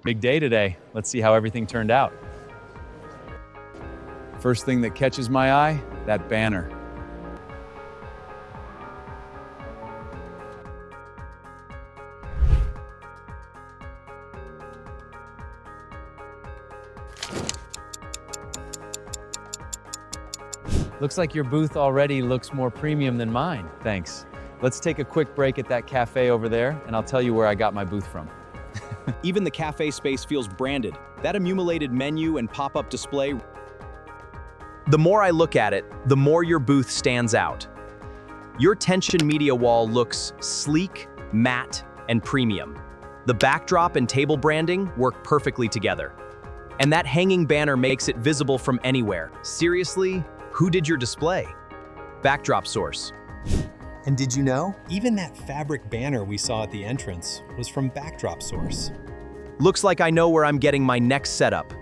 Big day today. Let's see how everything turned out. First thing that catches my eye, that banner. Looks like your booth already looks more premium than mine. Thanks. Let's take a quick break at that cafe over there, and I'll tell you where I got my booth from. Even the cafe space feels branded. That emulated menu and pop-up display. The more I look at it, the more your booth stands out. Your tension media wall looks sleek, matte, and premium. The backdrop and table branding work perfectly together. And that hanging banner makes it visible from anywhere. Seriously, who did your display? Backdrop source. And did you know? Even that fabric banner we saw at the entrance was from Backdrop Source. Looks like I know where I'm getting my next setup.